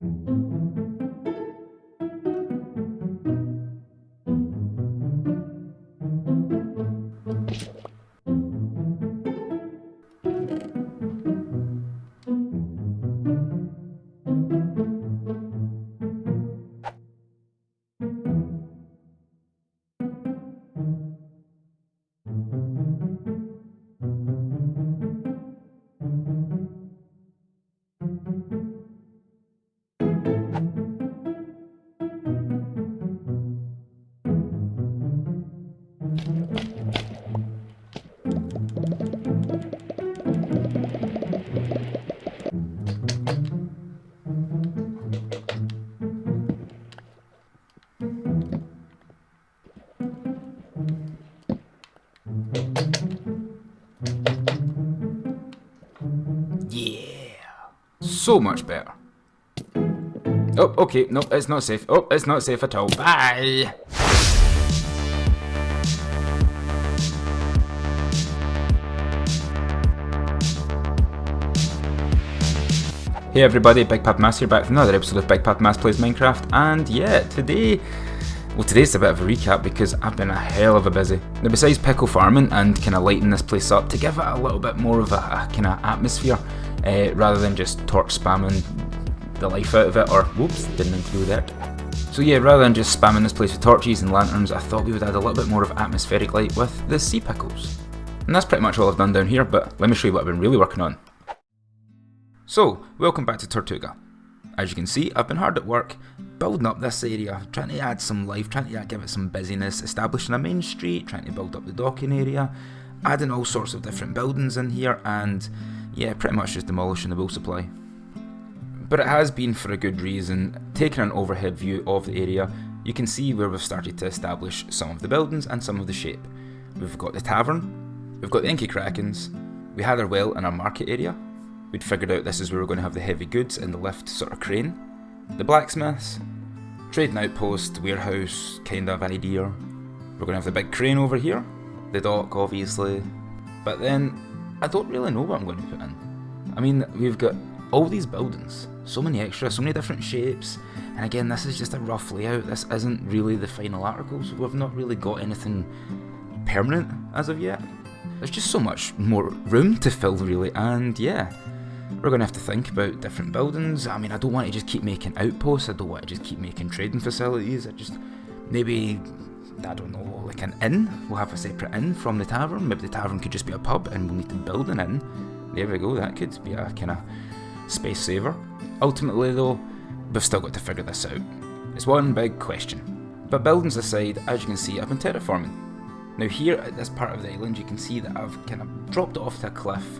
Yeah, so much better. Oh, okay, no, it's not safe. Oh, it's not safe at all. Bye! Hey everybody, Big Papa Mass here, back for another episode of Big Papa Mass Plays Minecraft, and yeah, today's a bit of a recap because I've been a hell of a busy. Now besides pickle farming and kind of lighting this place up to give it a little bit more of a kind of atmosphere, rather than just torch spamming the life out of it, or whoops, didn't include that. So yeah, rather than just spamming this place with torches and lanterns, I thought we would add a little bit more of atmospheric light with the sea pickles. And that's pretty much all I've done down here, but let me show you what I've been really working on. So, welcome back to Tortuga. As you can see, I've been hard at work, building up this area, trying to add some life, trying to give it some busyness, establishing a main street, trying to build up the docking area, adding all sorts of different buildings in here, and yeah, pretty much just demolishing the wool supply. But it has been for a good reason. Taking an overhead view of the area, you can see where we've started to establish some of the buildings and some of the shape. We've got the tavern, we've got the Inky Krakens, we had our well in our market area. We'd figured out this is where we're going to have the heavy goods and the lift sort of crane. The blacksmiths, trading outpost, warehouse kind of idea. We're going to have the big crane over here, the dock obviously. But then, I don't really know what I'm going to put in. I mean, we've got all these buildings, so many extras, so many different shapes. And again, this is just a rough layout. This isn't really the final article, so we've not really got anything permanent as of yet. There's just so much more room to fill really, and yeah. We're going to have to think about different buildings. I mean, I don't want to just keep making outposts, I don't want to just keep making trading facilities, maybe, I don't know, like an inn. We'll have a separate inn from the tavern. Maybe the tavern could just be a pub and we'll need to build an inn. There we go, that could be a kind of space saver. Ultimately though, we've still got to figure this out. It's one big question. But buildings aside, as you can see, I've been terraforming. Now here at this part of the island, you can see that I've kind of dropped it off to a cliff,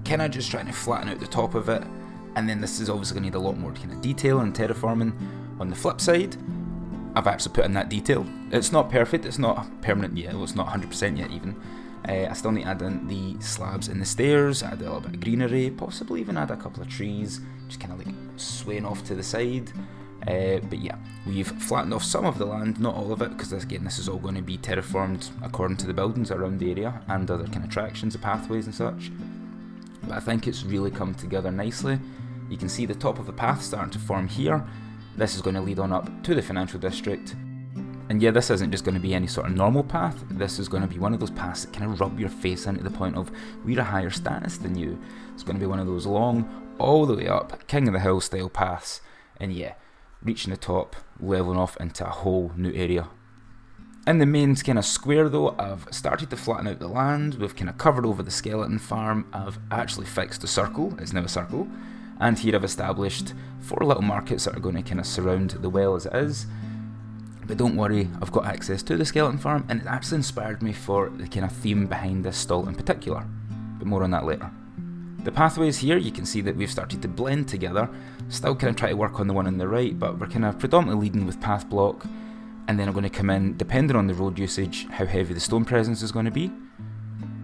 kind of just trying to flatten out the top of it, and then this is obviously going to need a lot more kind of detail and terraforming. On the flip side, I've actually put in that detail. It's not perfect, it's not permanent yet, well, it's not 100% yet even. I still need to add in the slabs in the stairs, add a little bit of greenery, possibly even add a couple of trees, just kind of like swaying off to the side. But yeah, we've flattened off some of the land, not all of it, because this is all going to be terraformed according to the buildings around the area and other kind of attractions, the pathways and such. But I think it's really come together nicely. You can see the top of the path starting to form here. This is going to lead on up to the financial district. And yeah, this isn't just going to be any sort of normal path. This is going to be one of those paths that kind of rub your face into the point of, we're a higher status than you. It's going to be one of those long, all the way up, King of the Hill style paths. And yeah, reaching the top, leveling off into a whole new area. In the main kind of square though, I've started to flatten out the land, we've kind of covered over the skeleton farm, I've actually fixed a circle, it's now a circle, and here I've established 4 little markets that are going to kind of surround the well as it is. But don't worry, I've got access to the skeleton farm, and it actually inspired me for the kind of theme behind this stall in particular, but more on that later. The pathways here, you can see that we've started to blend together, still kind of try to work on the one on the right, but we're kind of predominantly leading with path block. And then I'm going to come in, depending on the road usage, how heavy the stone presence is going to be.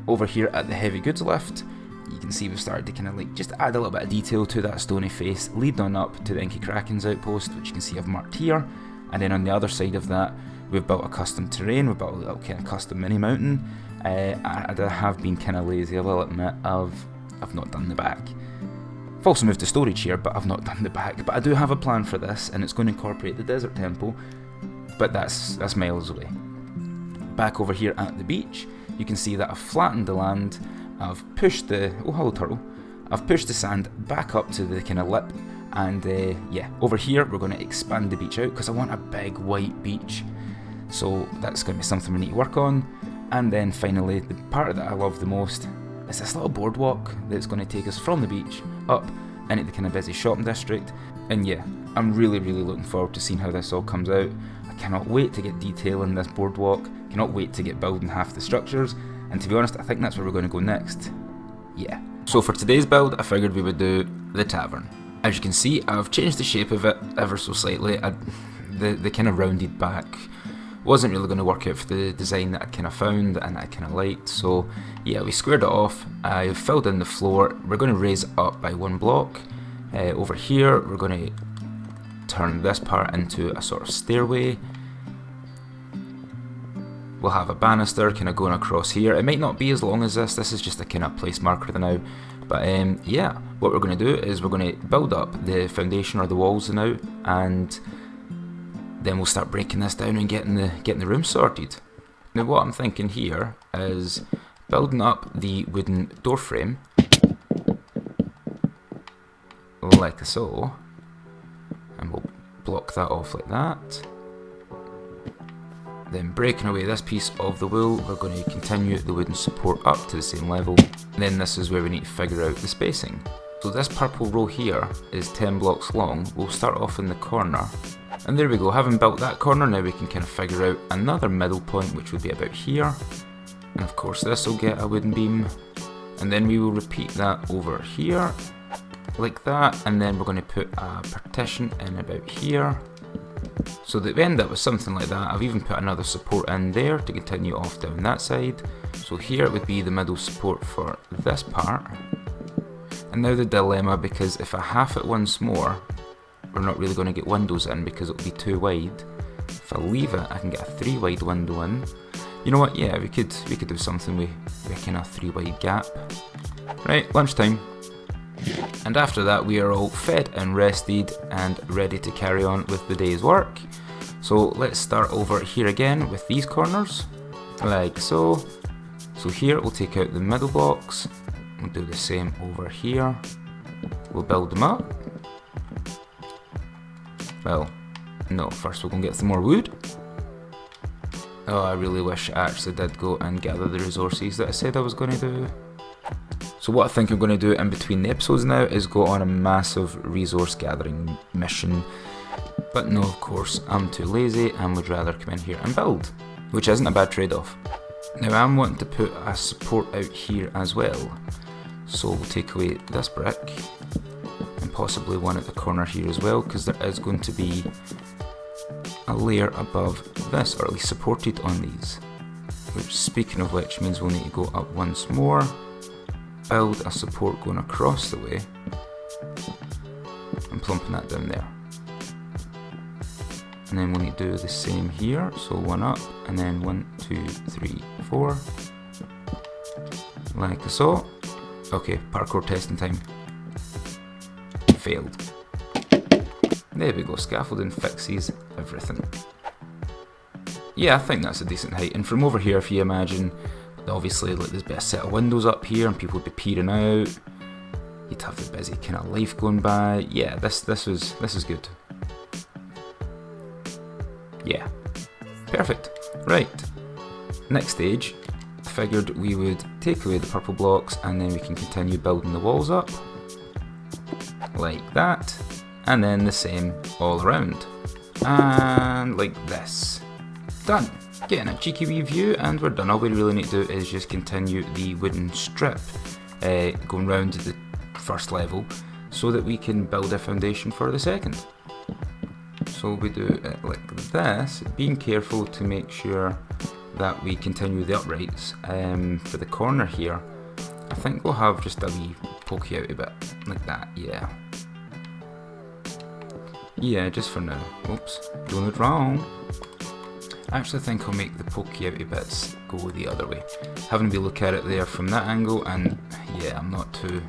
Over here at the heavy goods lift, you can see we've started to kind of like just add a little bit of detail to that stony face, leading on up to the Inky Kraken's outpost, which you can see I've marked here. And then on the other side of that, we've built a custom terrain, we've built a little kind of custom mini mountain. I have been kind of lazy, I will admit, I've not done the back. I've also moved the storage here, but I've not done the back. But I do have a plan for this, and it's going to incorporate the desert temple, but that's miles away. Back over here at the beach, you can see that I've flattened the land, I've pushed the, oh hello turtle, I've pushed the sand back up to the kind of lip, and yeah, over here we're going to expand the beach out, because I want a big white beach, so that's going to be something we need to work on. And then finally, the part that I love the most is this little boardwalk that's going to take us from the beach up into the kind of busy shopping district. And yeah, I'm really looking forward to seeing how this all comes out. I cannot wait to get detail in this boardwalk, cannot wait to get building half the structures, and to be honest, I think that's where we're going to go next. Yeah. So for today's build, I figured we would do the tavern. As you can see, I've changed the shape of it ever so slightly. The kind of rounded back wasn't really going to work out for the design that I kind of found and I kind of liked, so yeah, we squared it off. I've filled in the floor. We're going to raise it up by 1 block. Over here we're going to turn this part into a sort of stairway. We'll have a banister kind of going across here. It might not be as long as this is just a kind of place marker now, but yeah, what we're going to do is we're going to build up the foundation or the walls now, and then we'll start breaking this down and getting the room sorted. Now what I'm thinking here is building up the wooden door frame like so, and we'll block that off like that. Then breaking away this piece of the wool, we're going to continue the wooden support up to the same level. And then this is where we need to figure out the spacing. So this purple row here is 10 blocks long. We'll start off in the corner. And there we go, having built that corner, now we can kind of figure out another middle point, which would be about here. And of course this will get a wooden beam. And then we will repeat that over here, like that. And then we're going to put a partition in about here, so that we end up with something like that. I've even put another support in there to continue off down that side. So here it would be the middle support for this part. And now the dilemma, because if I half it once more, we're not really going to get windows in because it'll be too wide. If I leave it, I can get a 3 wide window in. You know what? Yeah, we could do something with a kind of 3 wide gap. Right, lunchtime. And after that, we are all fed and rested and ready to carry on with the day's work. So let's start over here again with these corners, like so. So here we'll take out the middle blocks. We'll do the same over here. We'll build them up. Well, no, first we're going to get some more wood. Oh, I really wish I actually did go and gather the resources that I said I was going to do. So what I think I'm going to do in between the episodes now is go on a massive resource gathering mission. But no, of course, I'm too lazy and would rather come in here and build, which isn't a bad trade-off. Now I'm wanting to put a support out here as well. So we'll take away this brick, and possibly one at the corner here as well, because there is going to be a layer above this, or at least supported on these. Which, speaking of which, means we'll need to go up once more, build a support going across the way, and plumping that down there. And then we'll need to do the same here, so one up, and then 1, 2, 3, 4, like so. Okay, parkour testing time. Failed. There we go, scaffolding fixes everything. Yeah, I think that's a decent height, and from over here, if you imagine, obviously like there's a set of windows up here and people would be peering out, you'd have the busy kind of life going by. Yeah, this is good. Yeah, perfect. Right, next stage, I figured we would take away the purple blocks and then we can continue building the walls up like that, and then the same all around, and like this. Done. Getting a cheeky wee view and we're done. All we really need to do is just continue the wooden strip going round the first level so that we can build a foundation for the second. So we do it like this, being careful to make sure that we continue the uprights. For the corner here, I think we'll have just a wee pokey out a bit, like that, yeah. Yeah, just for now. Oops, doing it wrong. I actually think I'll make the pokey outy bits go the other way. Having a wee look at it there from that angle, and yeah, I'm not too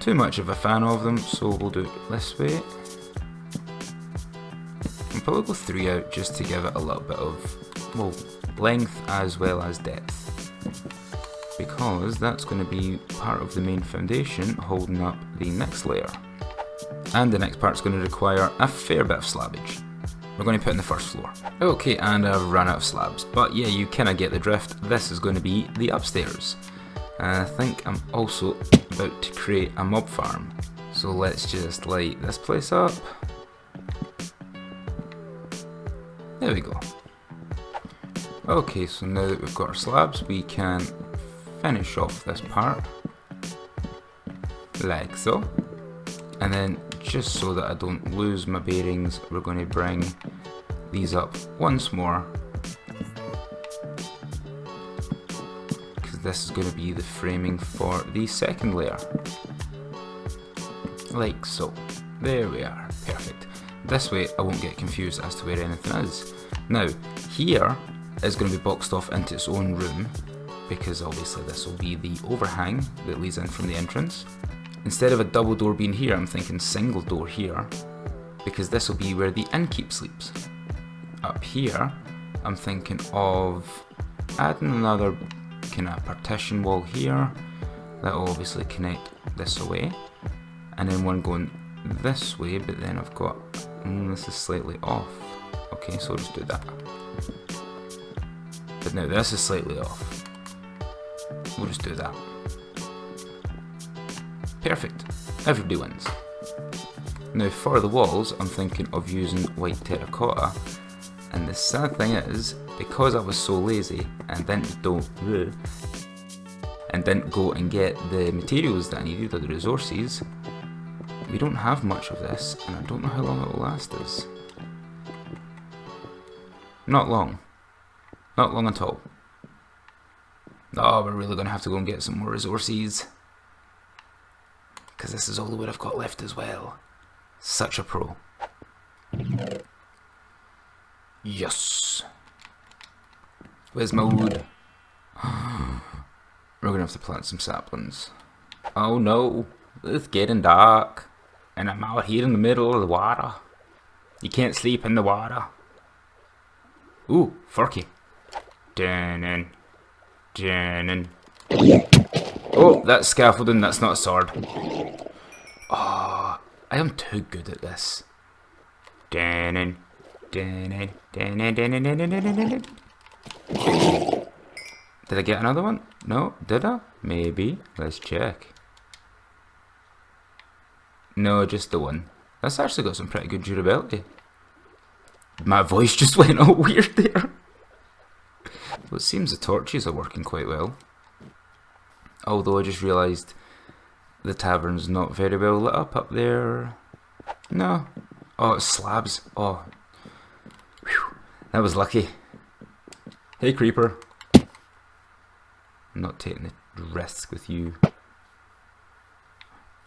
too much of a fan of them, so we'll do it this way. I'll probably go 3 out just to give it a little bit of, well, length as well as depth, because that's going to be part of the main foundation holding up the next layer. And the next part's going to require a fair bit of slabbage. We're going to put in the first floor. Okay, and I've run out of slabs, but yeah, you kind of get the drift. This is going to be the upstairs. And I think I'm also about to create a mob farm. So let's just light this place up. There we go. Okay, so now that we've got our slabs, we can finish off this part. Like so. And then, just so that I don't lose my bearings, we're going to bring these up once more, because this is going to be the framing for the second layer. Like so. There we are. Perfect. This way I won't get confused as to where anything is. Now, here is going to be boxed off into its own room, because obviously this will be the overhang that leads in from the entrance. Instead of a double door being here, I'm thinking single door here, because this will be where the innkeep sleeps. Up here, I'm thinking of adding another kind of partition wall here, that will obviously connect this away, and then one going this way, but then I've got, this is slightly off. Okay, so I'll just do that. But now this is slightly off. We'll just do that. Perfect. Everybody wins. Now for the walls, I'm thinking of using white terracotta, and the sad thing is, because I was so lazy and didn't go and get the materials that I needed, or the resources, we don't have much of this, and I don't know how long it will last us. Not long. Not long at all. Oh, we're really going to have to go and get some more resources, because this is all the wood I've got left as well. Such a pro. Yes. Where's my wood? We're going to have to plant some saplings. Oh no, it's getting dark, and I'm out here in the middle of the water. You can't sleep in the water. Ooh, Forky. Dun-dun. Dun-dun. Oh, that's scaffolding, that's not a sword. Oh, I am too good at this. Dun-dun. Dun-dun. Dun-dun. Dun-dun. Dun-dun. Did I get another one? No, did I? Maybe. Let's check. No, just the one. That's actually got some pretty good durability. My voice just went all weird there. Well, it seems the torches are working quite well. Although I just realised the tavern's not very well lit up there. No. Oh, it's slabs. Oh. Whew. That was lucky. Hey, creeper. I'm not taking the risk with you.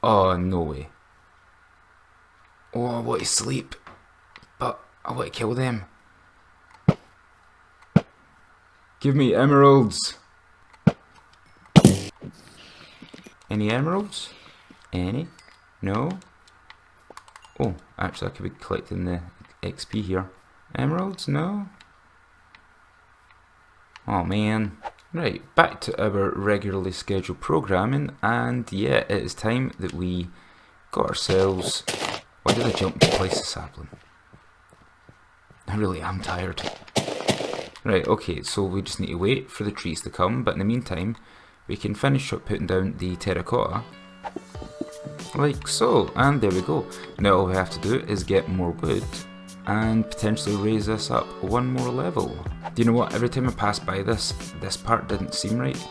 Oh, no way. Oh, I want to sleep, but I want to kill them. Give me emeralds. Any emeralds? Any? No? Oh, actually I could be collecting the XP here. Emeralds? No? Oh man. Right, back to our regularly scheduled programming, and yeah, it is time that we got ourselves... Why did I jump to place the sapling? I really am tired. Right, okay, so we just need to wait for the trees to come, but in the meantime, we can finish up putting down the terracotta. Like so, and there we go. Now all we have to do is get more wood, and potentially raise this up one more level. Do you know what, every time I pass by this part didn't seem right.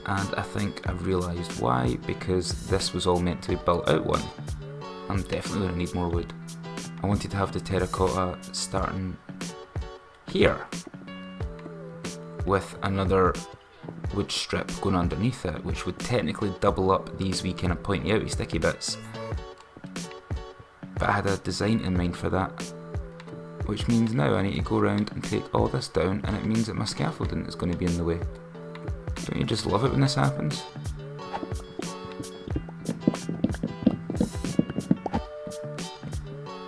And I think I've realised why, because this was all meant to be built out one. I'm definitely going to need more wood. I wanted to have the terracotta starting here, with another wood strip going underneath it, which would technically double up these wee kind of pointy outy sticky bits. But I had a design in mind for that, which means now I need to go around and take all this down, and it means that my scaffolding is going to be in the way. Don't you just love it when this happens?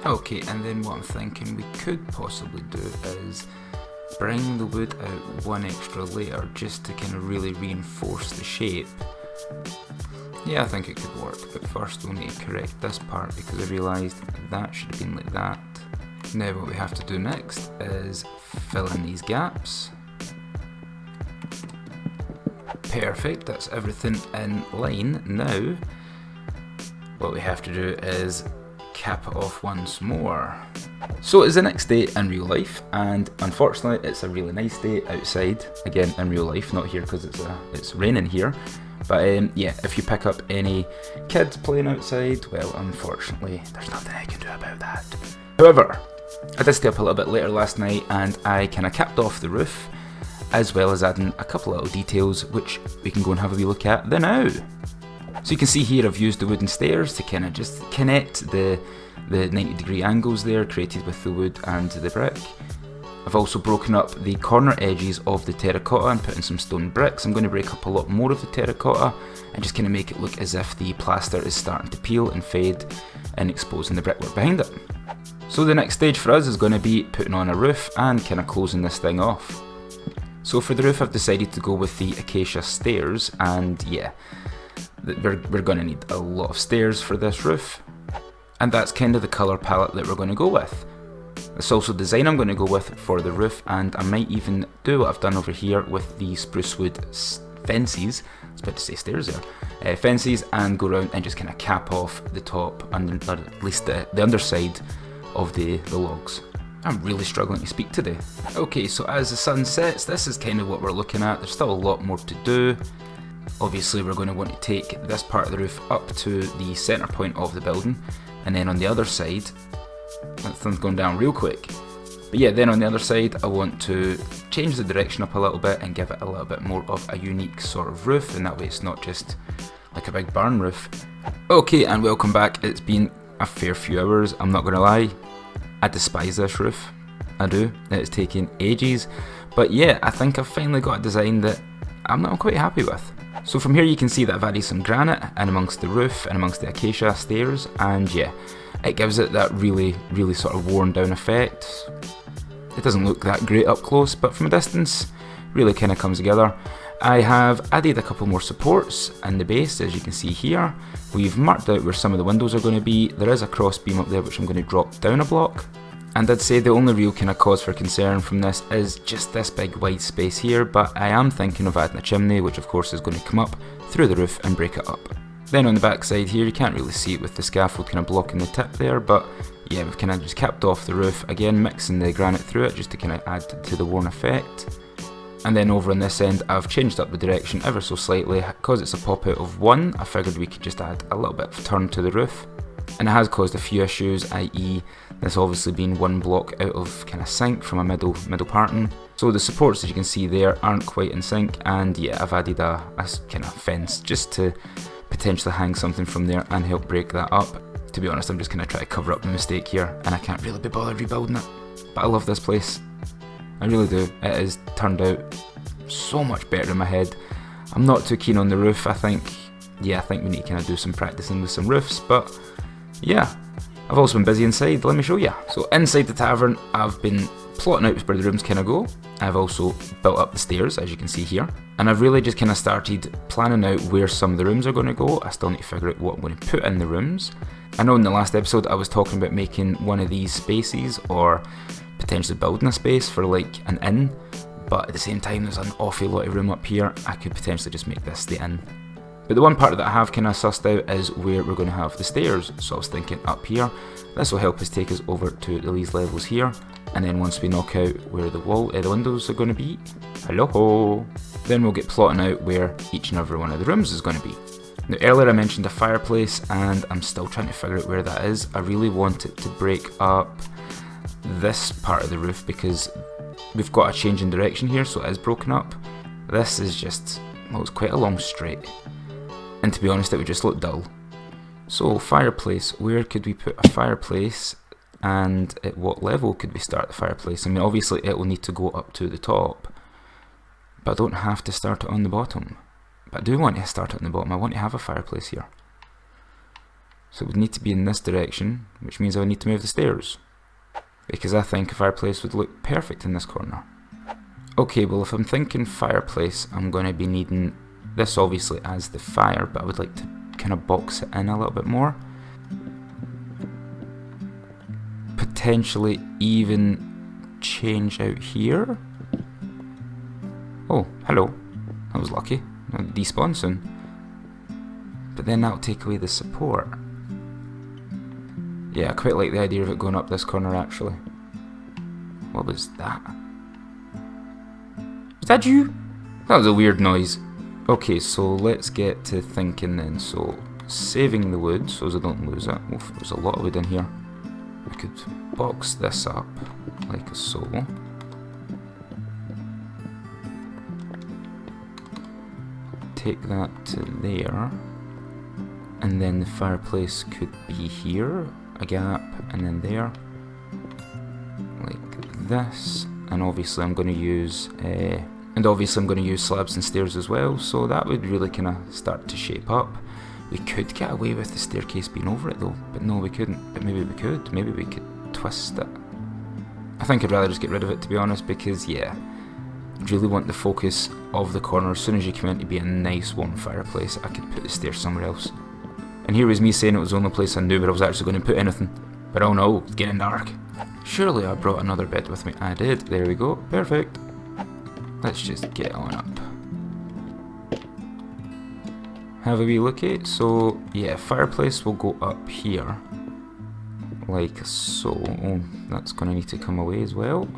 Okay, and then what I'm thinking we could possibly do is bring the wood out one extra layer just to kind of really reinforce the shape. Yeah, I think it could work, but first we'll need to correct this part because I realised that should have been like that. Now what we have to do next is fill in these gaps. Perfect, that's everything in line. Now what we have to do is cap it off once more. So it's the next day in real life, and unfortunately it's a really nice day outside, again in real life, not here because it's raining here. But yeah, if you pick up any kids playing outside, well, unfortunately there's nothing I can do about that. However, I did stay up a little bit later last night and I kind of capped off the roof, as well as adding a couple of little details which we can go and have a wee look at now. So you can see here I've used the wooden stairs to kind of just connect the 90-degree angles there created with the wood and the brick. I've also broken up the corner edges of the terracotta and put in some stone bricks. I'm going to break up a lot more of the terracotta and just kind of make it look as if the plaster is starting to peel and fade and exposing the brickwork behind it. So the next stage for us is going to be putting on a roof and kind of closing this thing off. So for the roof I've decided to go with the acacia stairs, and yeah, we're going to need a lot of stairs for this roof. And that's kind of the colour palette that we're going to go with. It's also the design I'm going to go with for the roof, and I might even do what I've done over here with the spruce wood fences, I was about to say stairs there, fences, and go around and just kind of cap off the top, and or at least the underside of the logs. I'm really struggling to speak today. Okay, so as the sun sets, this is kind of what we're looking at. There's still a lot more to do. Obviously we're going to want to take this part of the roof up to the centre point of the building, and then on the other side, that thing's going down real quick. But yeah, then on the other side I want to change the direction up a little bit and give it a little bit more of a unique sort of roof, and that way it's not just like a big barn roof. Okay, and welcome back. It's been a fair few hours, I'm not going to lie. I despise this roof, I do. It's taken ages, but yeah, I think I've finally got a design that I'm quite happy with. So from here you can see that I've added some granite in amongst the roof and amongst the acacia stairs, and yeah, it gives it that really sort of worn down effect. It doesn't look that great up close, but from a distance really kind of comes together. I have added a couple more supports in the base, as you can see here. We've marked out where some of the windows are going to be. There is a cross beam up there which I'm going to drop down a block. And I'd say the only real kind of cause for concern from this is just this big wide space here, but I am thinking of adding a chimney, which of course is going to come up through the roof and break it up. Then on the back side here, you can't really see it with the scaffold kind of blocking the tip there, but yeah, we've kind of just capped off the roof, again mixing the granite through it just to kind of add to the worn effect. And then over on this end I've changed up the direction ever so slightly. Because it's a pop out of 1, I figured we could just add a little bit of turn to the roof. And it has caused a few issues, i.e. this obviously being one block out of kind of sync from a middle parting. So the supports, as you can see there, aren't quite in sync, and yeah, I've added a kind of fence just to potentially hang something from there and help break that up. To be honest, I'm just going to try to cover up the mistake here, and I can't really be bothered rebuilding it. But I love this place, I really do. It has turned out so much better in my head. I'm not too keen on the roof. I think we need to kind of do some practicing with some roofs, but yeah, I've also been busy inside, let me show you. So inside the tavern, I've been plotting out where the rooms kind of go. I've also built up the stairs, as you can see here, and I've really just kind of started planning out where some of the rooms are going to go. I still need to figure out what I'm going to put in the rooms. I know in the last episode I was talking about making one of these spaces, or potentially building a space for like an inn, but at the same time there's an awful lot of room up here. I could potentially just make this the inn. But the one part that I have kind of sussed out is where we're going to have the stairs. So I was thinking up here. This will help us take us over to these levels here. And then once we knock out where the windows are going to be, hello, then we'll get plotting out where each and every one of the rooms is going to be. Now earlier I mentioned a fireplace, and I'm still trying to figure out where that is. I really want it to break up this part of the roof because we've got a change in direction here, so it is broken up. This is just, well, it's quite a long straight. And to be honest, it would just look dull. So fireplace, where could we put a fireplace, and at what level could we start the fireplace? I mean, obviously it will need to go up to the top, but I don't have to start it on the bottom. But I do want to start it on the bottom. I want to have a fireplace here. So it would need to be in this direction, which means I would need to move the stairs, because I think a fireplace would look perfect in this corner. Okay, well if I'm thinking fireplace, I'm going to be needing this obviously as the fire, but I would like to kind of box it in a little bit more. Potentially even change out here. Oh, hello. That was lucky. I'll despawn soon. But then that'll take away the support. Yeah, I quite like the idea of it going up this corner actually. What was that? Was that you? That was a weird noise. Okay, so let's get to thinking then. So, saving the wood so as I don't lose it. Oof, there's a lot of wood in here. I could box this up like so. Take that to there. And then the fireplace could be here, a gap, and then there. Like this. And obviously I'm going to use slabs and stairs as well, so that would really kind of start to shape up. We could get away with the staircase being over it though, but no we couldn't, but maybe we could. Maybe we could twist it. I think I'd rather just get rid of it, to be honest, because yeah, I really want the focus of the corner as soon as you come in to be a nice warm fireplace. I could put the stairs somewhere else. And here was me saying it was the only place I knew where I was actually going to put anything. But oh no, it's getting dark. Surely I brought another bed with me. I did, there we go, perfect. Let's just get on up. Have a wee look at it. So yeah, fireplace will go up here. Like so. Oh, that's going to need to come away as well.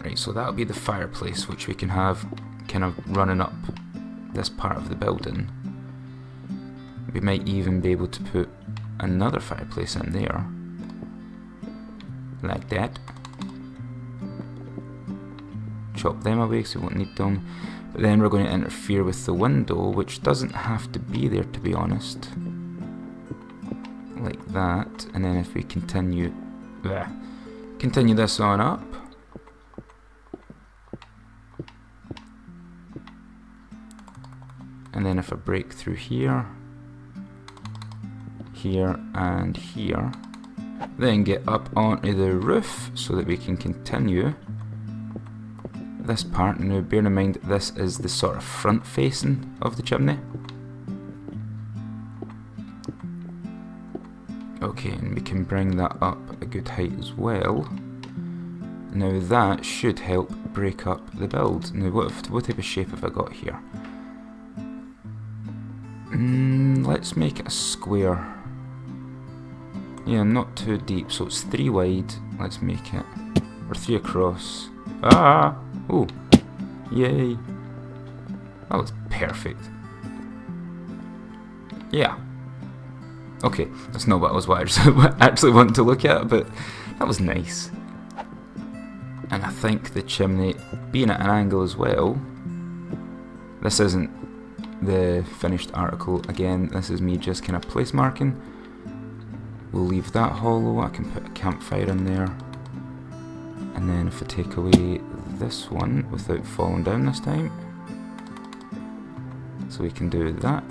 Right, so that'll be the fireplace, which we can have kind of running up this part of the building. We might even be able to put another fireplace in there. Like that. Chop them away because we won't need them. But then we're going to interfere with the window, which doesn't have to be there, to be honest. Like that. And then if we continue this on up. And then if I break through here, here and here, then get up onto the roof so that we can continue this part. Now bear in mind this is the sort of front facing of the chimney. Okay, and we can bring that up a good height as well. Now that should help break up the build. Now what type of shape have I got here? Let's make it a square. Yeah, not too deep, so it's 3 wide. Let's make it, or 3 across. Ah! Oh! Yay! That was perfect. Yeah. Okay, that's not what I was actually wanting to look at, but that was nice. And I think the chimney being at an angle as well. This isn't the finished article again, this is me just kind of place marking. We'll leave that hollow, I can put a campfire in there. And then if I take away this one without falling down this time. So we can do that.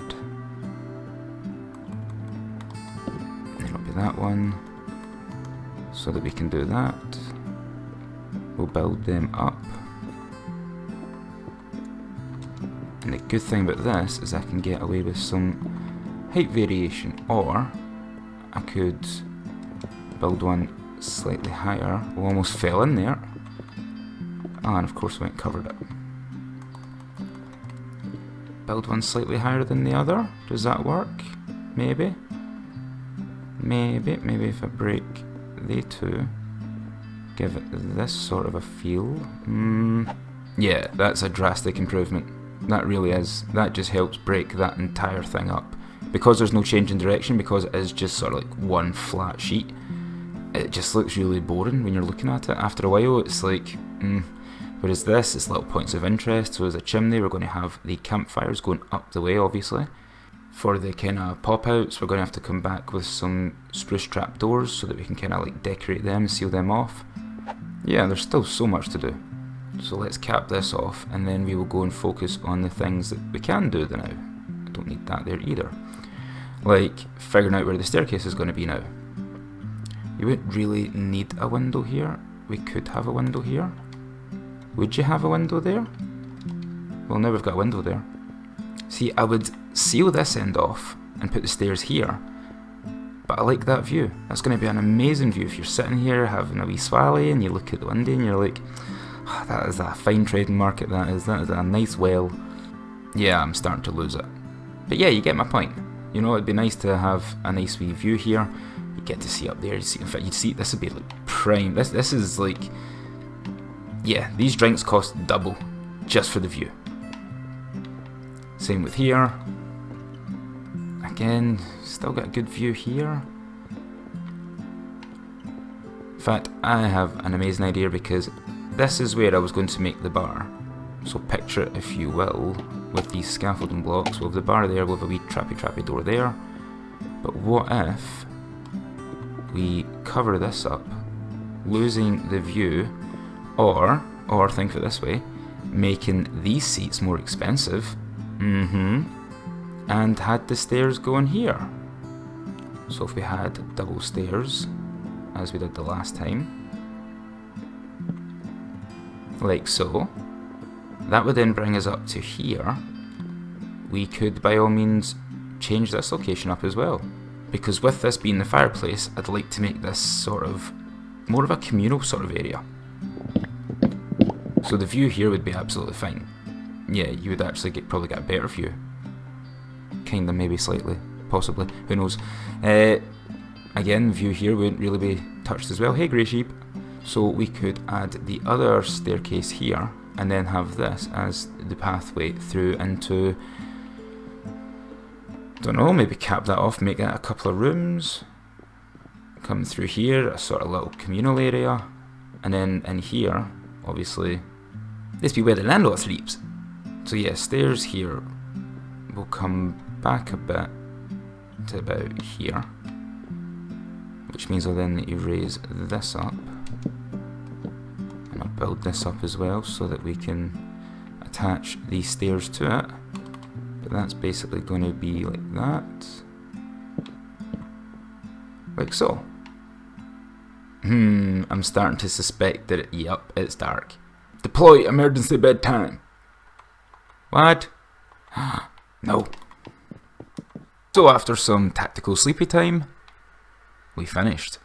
And it'll be that one. So that we can do that. We'll build them up. And the good thing about this is I can get away with some height variation, or I could build one slightly higher. We almost fell in there. Ah, and of course we went covered it. Build one slightly higher than the other. Does that work? Maybe. Maybe if I break the two, give it this sort of a feel. Yeah, that's a drastic improvement. That really is. That just helps break that entire thing up. Because there's no change in direction, because it is just sort of like one flat sheet, it just looks really boring when you're looking at it. After a while it's like, whereas this, it's little points of interest. So as a chimney we're going to have the campfires going up the way obviously. For the kind of pop outs we're going to have to come back with some spruce trap doors so that we can kind of like decorate them and seal them off. Yeah, there's still so much to do. So let's cap this off and then we will go and focus on the things that we can do now. I don't need that there either. like figuring out where the staircase is going to be now. You wouldn't really need a window here. We could have a window here. Would you have a window there? Well, now we've got a window there. See, I would seal this end off and put the stairs here, but I like that view. That's going to be an amazing view if you're sitting here having a wee swally and you look at the window and you're like, oh, that is a fine trading market, that is a nice well. Yeah, I'm starting to lose it. But yeah, you get my point. You know, it'd be nice to have a nice wee view here. You get to see up there, you see, in fact, you'd see, this would be like prime. This is like, yeah, these drinks cost double just for the view. Same with here. Again, still got a good view here. In fact, I have an amazing idea because this is where I was going to make the bar. So picture it, if you will, with these scaffolding blocks. We'll have the bar there, we'll have a wee trappy door there. But what if we cover this up, losing the view, or think of it this way, making these seats more expensive, and had the stairs going here. So if we had double stairs, as we did the last time, like so, that would then bring us up to here. We could by all means change this location up as well, because with this being the fireplace, I'd like to make this sort of more of a communal sort of area. So the view here would be absolutely fine. Yeah, you would actually probably get a better view. Kinda, maybe slightly, possibly, who knows. Again, view here wouldn't really be touched as well. Hey, grey sheep. So we could add the other staircase here, and then have this as the pathway through into, don't know, maybe cap that off, make that a couple of rooms. Come through here, a sort of little communal area, and then in here, obviously, this be where the landlord sleeps. So yeah, stairs here will come back a bit to about here, which means I'll then need to raise this up, and I'll build this up as well so that we can attach these stairs to it. But that's basically going to be like that, like so. I'm starting to suspect that yep, it's dark. Deploy emergency bedtime. What? No. So after some tactical sleepy time, we finished.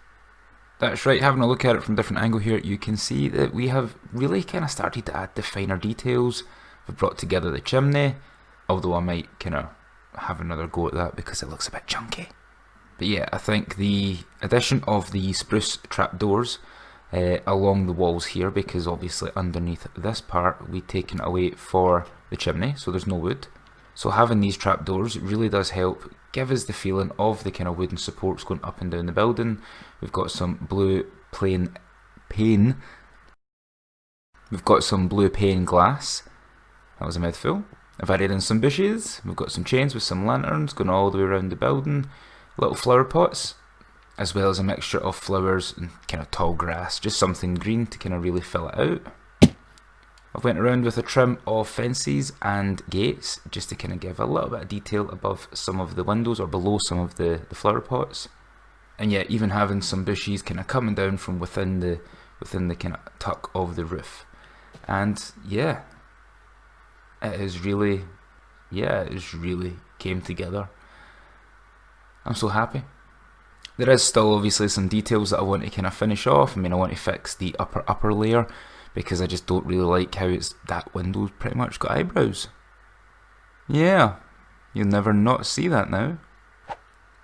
That's right, having a look at it from a different angle here, you can see that we have really kind of started to add the finer details. We've brought together the chimney, although I might kind of have another go at that because it looks a bit chunky. But yeah, I think the addition of the spruce trapdoors along the walls here, because obviously underneath this part we've taken away for the chimney, so there's no wood. So having these trapdoors really does help give us the feeling of the kind of wooden supports going up and down the building. We've got some blue plain pane. We've got some blue pane glass. That was a mouthful. I've added in some bushes. We've got some chains with some lanterns going all the way around the building. Little flower pots, as well as a mixture of flowers and kind of tall grass, just something green to kind of really fill it out. I've went around with a trim of fences and gates just to kind of give a little bit of detail above some of the windows or below some of the flower pots. And yeah, even having some bushes kind of coming down from within the kind of tuck of the roof. And yeah, it is really came together. I'm so happy. There is still obviously some details that I want to kind of finish off. I mean, I want to fix the upper layer because I just don't really like how that window's pretty much got eyebrows. Yeah, you'll never not see that now.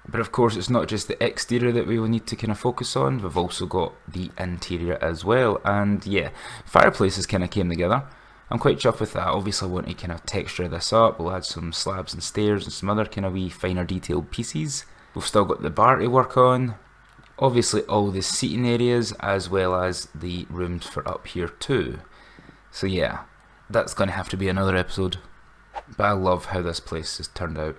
But of course, it's not just the exterior that we will need to kind of focus on. We've also got the interior as well. And yeah, fireplaces kind of came together. I'm quite chuffed with that. Obviously I want to kind of texture this up. We'll add some slabs and stairs and some other kind of wee finer detailed pieces. We've still got the bar to work on. Obviously all the seating areas as well as the rooms for up here too. So yeah, that's going to have to be another episode. But I love how this place has turned out.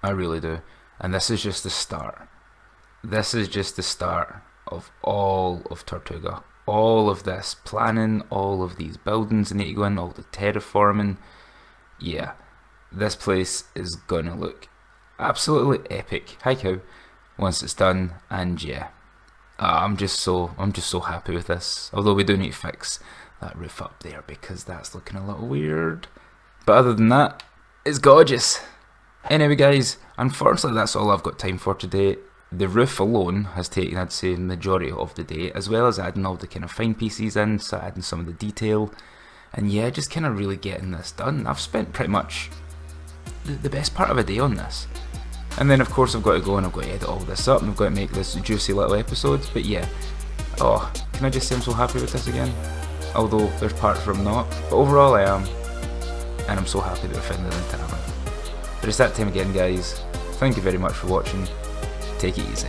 I really do. And this is just the start. This is just the start of all of Tortuga. All of this planning, all of these buildings that need to go in, all the terraforming. Yeah, this place is gonna look absolutely epic. Hi cow. Once it's done, and yeah, I'm just so happy with this. Although we do need to fix that roof up there because that's looking a little weird. But other than that, it's gorgeous. Anyway guys, unfortunately that's all I've got time for today. The roof alone has taken, I'd say, the majority of the day, as well as adding all the kind of fine pieces in, so adding some of the detail. And yeah, just kind of really getting this done. I've spent pretty much the best part of a day on this. And then of course I've got to go and I've got to edit all this up and I've got to make this juicy little episodes. But yeah, oh, can I just say I'm so happy with this again? Although there's parts where I'm not, but overall I am. And I'm so happy that we're finally into it. But it's that time again guys. Thank you very much for watching. Take it easy.